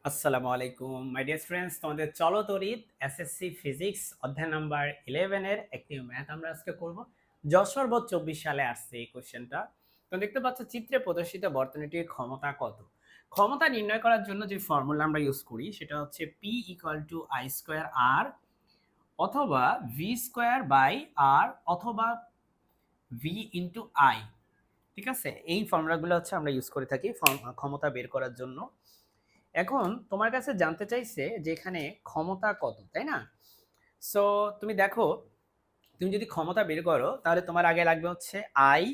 আসসালামু আলাইকুম my dear friends, তোমাদের চলো তড়িৎ এসএসসি ফিজিক্স অধ্যায় নাম্বার 11 এর একটি ম্যাথ আমরা আজকে করব। যশোর বোর্ড 24 সালে আসছে এই কোশ্চেনটা। তো দেখতে পাচ্ছ চিত্রে প্রদর্শিত বর্তনীটির ক্ষমতা কত। ক্ষমতা নির্ণয় করার জন্য যে ফর্মুলা আমরা ইউজ করি সেটা হচ্ছে P = I স্কয়ার R অথবা V স্কয়ার বাই R অথবা V ইনটু I। ঠিক আছে, এই ফর্মুলাগুলো হচ্ছে আমরা ইউজ করে থাকি ক্ষমতা বের করার জন্য। এখন তোমার কাছে জানতে চাইছে যে এখানে ক্ষমতা কত, তাই না? সো তুমি দেখো, তুমি যদি ক্ষমতা বের করো তাহলে তোমার আগে লাগবে হচ্ছে আই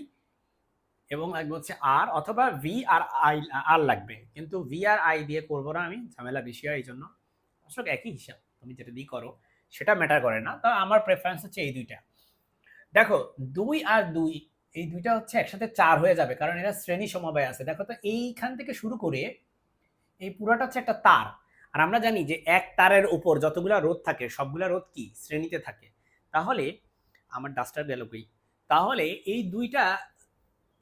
এবং লাগবে হচ্ছে আর অথবা ভি আর আই আর লাগবে, কিন্তু ভি আর আই দিয়ে করবো না, আমি ঝামেলা বেশি হয় এই জন্য। আসলে একই হিসাব, তুমি যেটা দিয়ে করো সেটা ম্যাটার করে না। তো আমার প্রেফারেন্স হচ্ছে এই দুইটা। দেখো, 2 আর 2 এই দুইটা হচ্ছে একসাথে 4 হয়ে যাবে, কারণ এরা শ্রেণী সমবায় আছে। দেখো তো, এইখান থেকে শুরু করে এই পুরাটা হচ্ছে একটা তার। আর আমরা জানি যে এক তারের উপর যতগুলা রোধ থাকে সবগুলা রোধ কি শ্রেণীতে থাকে। তাহলে আমার ডাস্টার গেল কই, তাহলে এই দুইটা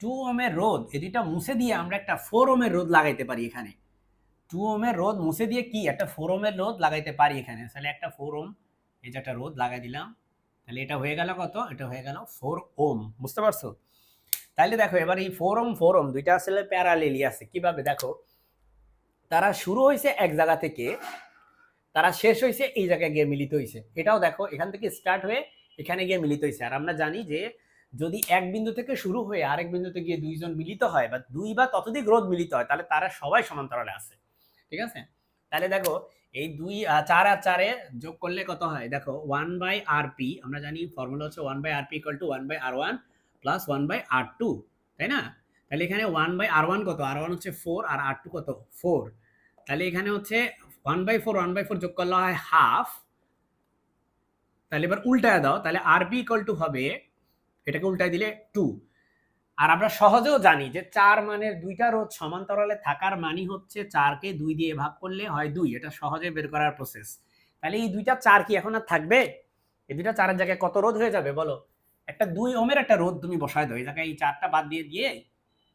2 ওহমের রোধ, এই দুইটা মুছে দিয়ে আমরা একটা 4 ওহমের রোধ লাগাইতে পারি এখানে। 2 ওহমের রোধ মুছে দিয়ে কি একটা 4 ওহমের রোধ লাগাইতে পারি এখানে। তাহলে একটা 4 ওহম, এই যে একটা রোধ লাগাই দিলাম। তাহলে এটা হয়ে গেল কত? এটা হয়ে গেল 4 ওহম। বুঝতে পারছো? তাহলে দেখো, এবার এই 4 ওহম 4 ওহম দুইটা আসলে প্যারালেলি আছে। কিভাবে দেখো, তারা শুরু হয়েছে এক জায়গা থেকে, তারা শেষ হয়েছে এই জায়গায় গিয়ে মিলিত হয়েছে। এটাও দেখো, এখান থেকে স্টার্ট হয়ে এখানে গিয়ে মিলিত হয়েছে। আর আমরা জানি যে যদি এক বিন্দু থেকে শুরু হয়ে আরেক বিন্দুতে গিয়ে দুইজন মিলিত হয় বা দুই বা ততোধিক রোধ মিলিত হয়, তাহলে তারা সবাই সমান্তরালে আছে। ঠিক আছে, তাহলে দেখো এই 4 আর 4 যোগ করলে কত হয়? দেখো 1/rp, আমরা জানি ফর্মুলা হচ্ছে 1/rp = 1/r1 প্লাস 1/r2, তাই না? তাহলে এখানে 1/r1 কত? r1 হচ্ছে 4 আর r2 কত? 4। তাহলে এখানে হচ্ছে 1/4 যোগ করলে হয় হাফ। তাহলে এবার উল্টায় দাও, তাহলে আরবি ইকুয়াল টু হবে, এটাকে উল্টায় দিলে 2। আর আমরা সহজেও জানি যে 4 মানের দুইটা রোধ সমান্তরালে থাকার মানে হচ্ছে 4 কে 2 দিয়ে ভাগ করলে হয় 2। এটা সহজে বের করার প্রসেস। তাহলে এই দুইটা 4 কি এখন আর থাকবে? এই দুইটা 4 এর জায়গায় কত রোধ হয়ে যাবে বলো? একটা 2 ওহমের একটা রোধ তুমি বসায় দাও এই জায়গায়, এই 4টা বাদ দিয়ে দিয়ে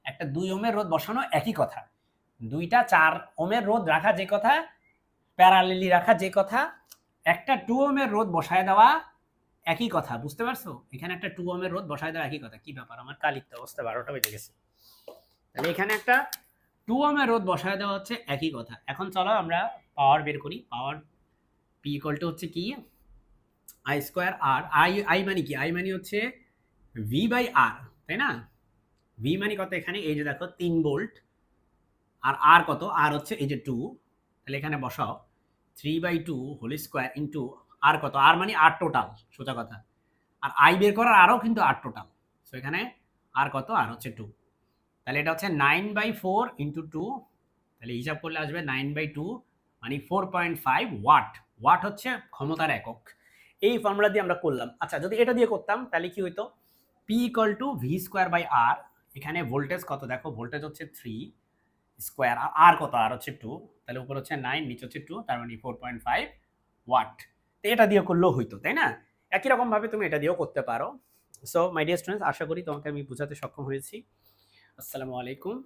একটা 2 ওহমের রোধ বসানো একই কথা। দুইটা 4 ওহমের রোধ রাখা যে কথা, প্যারালেলি রাখা যে কথা, একটা 2 ওহমের রোধ বসায় দেওয়া একই কথা। বুঝতে পারছো? এখানে একটা 2 ওহমের রোধ বসায় দেওয়া একই কথা। কি ব্যাপার, আমার কালির অবস্থা 12টা বেজে গেছে। তাহলে এখানে একটা 2 ওহমের রোধ বসায় দেওয়া হচ্ছে একই কথা। এখন চলো আমরা পাওয়ার বের করি। পাওয়ার P = হচ্ছে কি I স্কয়ার R। I মানে কি? I মানে হচ্ছে V/R, তাই না? V মানে কত এখানে? এই যে দেখো 3 ভোল্ট। আর R কত? R হচ্ছে এই যে 2। তাহলে এখানে বসাও 3/2 হোল স্কয়ার ইনটু R কত? R মানে R টোটাল, সোজা কথা। আর I বের করার আরও কিন্তু R টোটাল। সো এখানে R কত? R হচ্ছে 2। তাহলে এটা হচ্ছে 9/4 ইনটু 2। তাহলে হিসাব করলে আসবে 9/2 মানে 4.5 ওয়াট। ওয়াট হচ্ছে ক্ষমতার একক। এই ফর্মুলা দিয়ে আমরা করলাম। আচ্ছা, যদি এটা দিয়ে করতাম তাহলে কি হইতো? P = V²/R। এখানে ভোল্টেজ কত দেখো, ভোল্টেজ হচ্ছে 3 স্কয়ার, আর আর কত? আর হচ্ছে 2। তাহলে উপর হচ্ছে 9, নিচে হচ্ছে 2, তার মানে 4.5 ওয়াট। তো এটা দিয়ে করলেও হইতো, তাই না? একই রকম ভাবে তুমি এটা দিয়েও করতে পারো। সো মাই ডিয়ার স্টুডেন্টস, আশা করি তোমাকে আমি বোঝাতে সক্ষম হয়েছি। আসসালামু আলাইকুম।